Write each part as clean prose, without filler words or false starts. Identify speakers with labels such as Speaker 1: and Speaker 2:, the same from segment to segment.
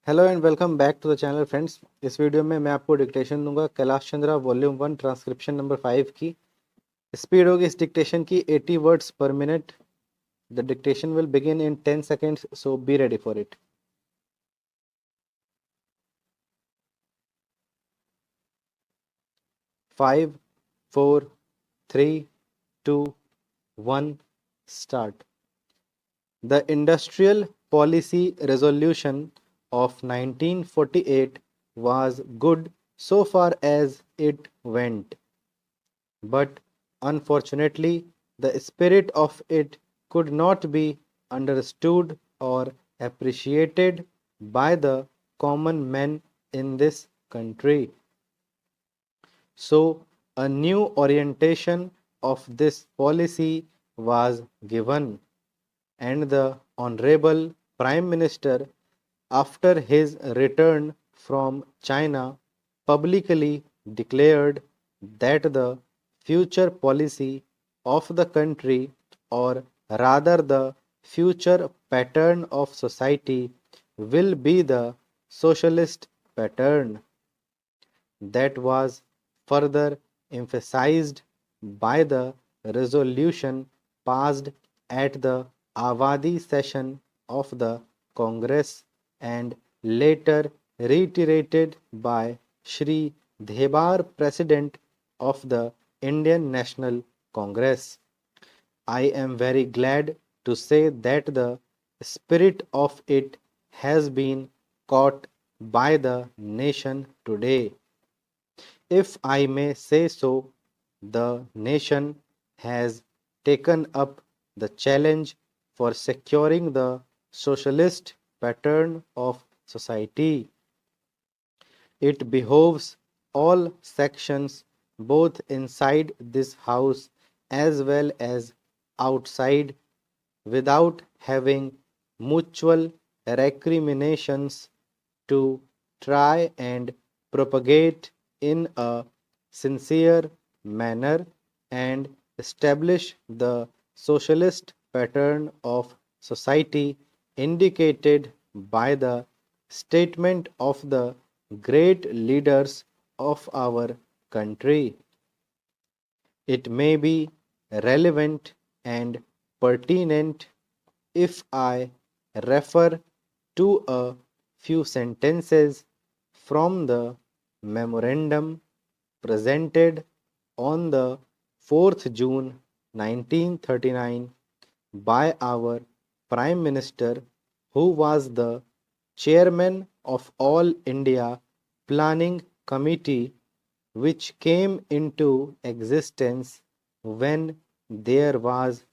Speaker 1: Hello and welcome back to the channel friends. इस video में मैं आपको डिक्टेशन दूंगा Kailash Chandra volume 1 transcription number 5 की। स्पीड होगी इस डिक्टेशन की 80 वर्ड्स पर minute. The dictation will begin in 10 seconds, so be ready for it. 5, 4, 3, 2, 1, start. The Industrial Policy Resolution of 1948 was good so far as it went. But unfortunately, the spirit of it could not be understood or appreciated by the common men in this country. So, a new orientation of this policy was given, and the Honorable Prime Minister, after his return from China, publicly declared that the future policy of the country, or rather the future pattern of society, will be the socialist pattern. That was further emphasized by the resolution passed at the Avadi session of the Congress and later reiterated by Shri Dhebar, President of the Indian National Congress. I am very glad to say that the spirit of it has been caught by the nation today. If I may say so, the nation has taken up the challenge for securing the socialist pattern of society. It behoves all sections, both inside this house as well as outside, without having mutual recriminations, to try and propagate in a sincere manner and establish the socialist pattern of society indicated by the statement of the great leaders of our country. It may be relevant and pertinent if I refer to a few sentences from the memorandum presented on the 4th June 1939 by our Prime Minister, who was the chairman of All India Planning Committee, which came into existence when there was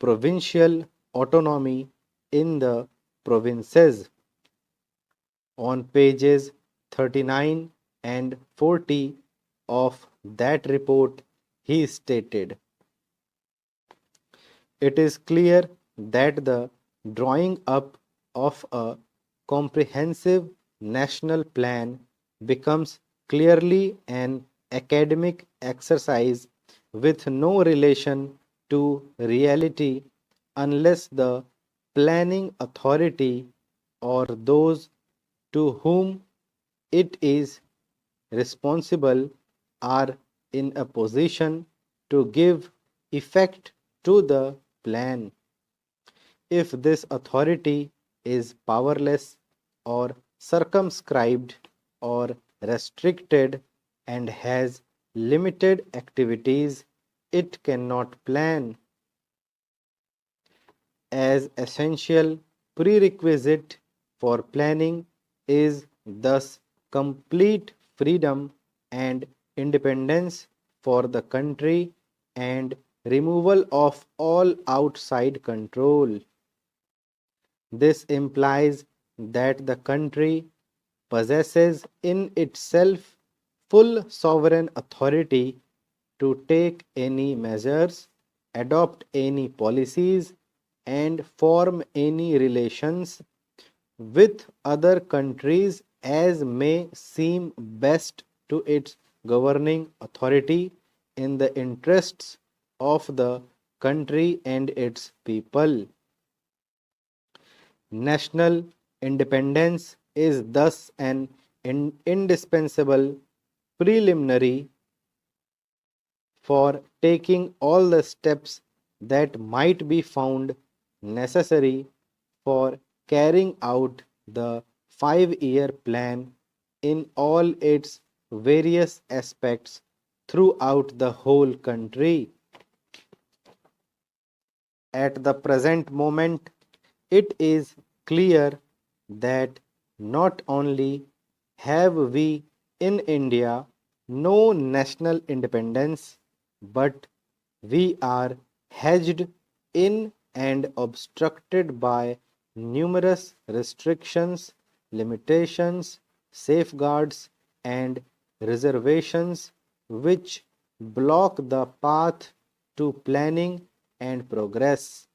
Speaker 1: provincial autonomy in the provinces. On pages 39 and 40 of that report, he stated, "It is clear that the drawing up of a comprehensive national plan becomes clearly an academic exercise with no relation to reality unless the planning authority, or those to whom it is responsible, are in a position to give effect to the plan. If this authority is powerless or circumscribed or restricted and has limited activities, it cannot plan. As essential prerequisite for planning is thus complete freedom and independence for the country and removal of all outside control. This implies that the country possesses in itself full sovereign authority to take any measures, adopt any policies, and form any relations with other countries as may seem best to its governing authority in the interests of the country and its people. National independence is thus an indispensable preliminary for taking all the steps that might be found necessary for carrying out the 5-year plan in all its various aspects throughout the whole country. At the present moment, it is clear that not only have we in India no national independence, but we are hedged in and obstructed by numerous restrictions, limitations, safeguards, and reservations which block the path to planning and progress.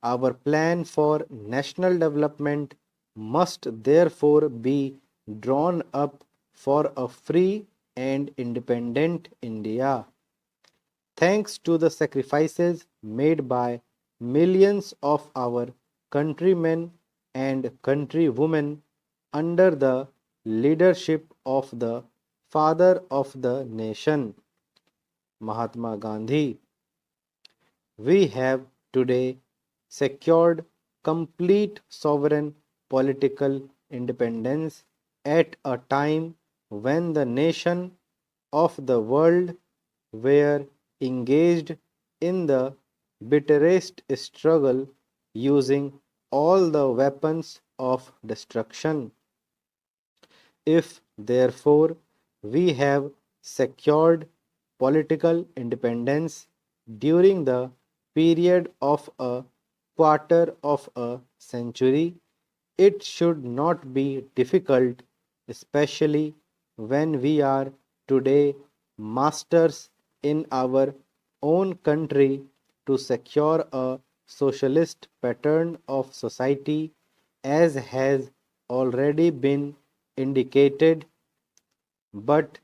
Speaker 1: Our plan for national development must therefore be drawn up for a free and independent India. Thanks to the sacrifices made by millions of our countrymen and countrywomen under the leadership of the father of the nation, Mahatma Gandhi, we have today secured complete sovereign political independence at a time when the nation of the world were engaged in the bitterest struggle using all the weapons of destruction. If, therefore, we have secured political independence during the period of a quarter of a century, it should not be difficult, especially when we are today masters in our own country, to secure a socialist pattern of society as has already been indicated, but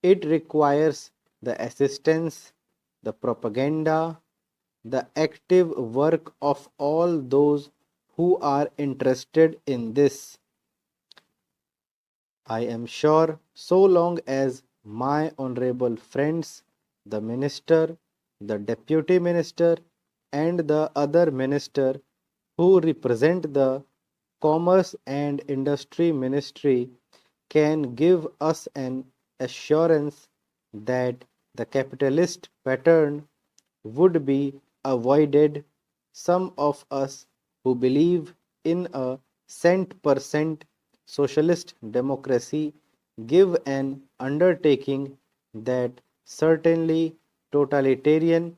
Speaker 1: it requires the assistance, the propaganda, the active work of all those who are interested in this. I am sure so long as my honorable friends, the minister, the deputy minister, and the other minister who represent the Commerce and Industry Ministry can give us an assurance that the capitalist pattern would be avoided, some of us who believe in a cent-per-cent socialist democracy give an undertaking that certainly totalitarian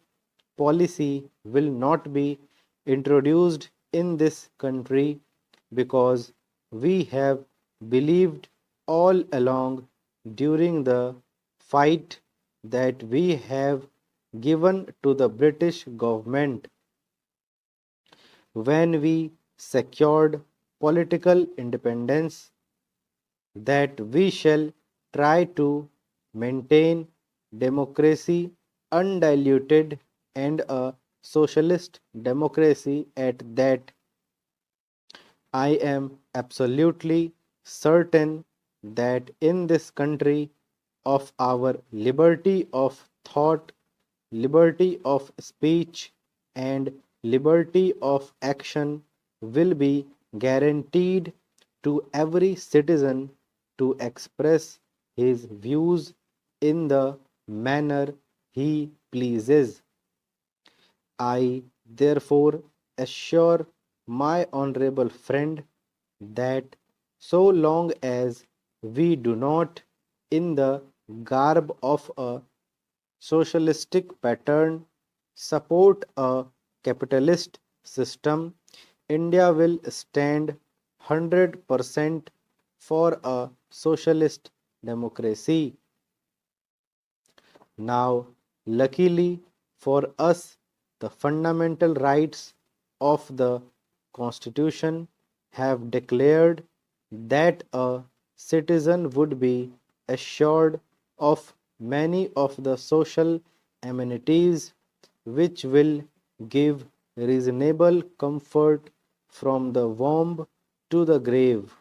Speaker 1: policy will not be introduced in this country, because we have believed all along during the fight that we have given to the British government when we secured political independence, that we shall try to maintain democracy undiluted and a socialist democracy at that. I am absolutely certain that in this country of our liberty of thought, liberty of speech, and liberty of action will be guaranteed to every citizen to express his views in the manner he pleases. I therefore assure my honorable friend that so long as we do not, in the garb of a socialistic pattern, support a capitalist system, India will stand 100% for a socialist democracy. Now, luckily for us, the fundamental rights of the Constitution have declared that a citizen would be assured of many of the social amenities which will give reasonable comfort from the womb to the grave.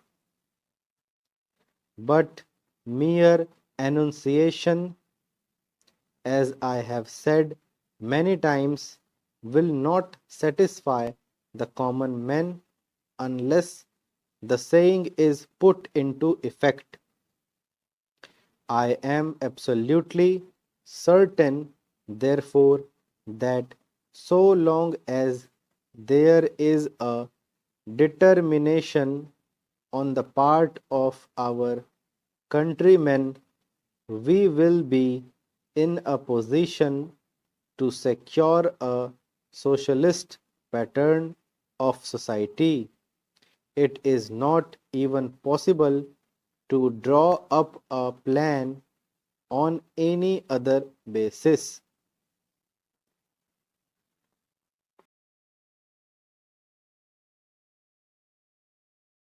Speaker 1: but mere enunciation, as I have said many times, will not satisfy the common man unless the saying is put into effect. I am absolutely certain, therefore, that so long as there is a determination on the part of our countrymen, we will be in a position to secure a socialist pattern of society. It is not even possible to draw up a plan on any other basis.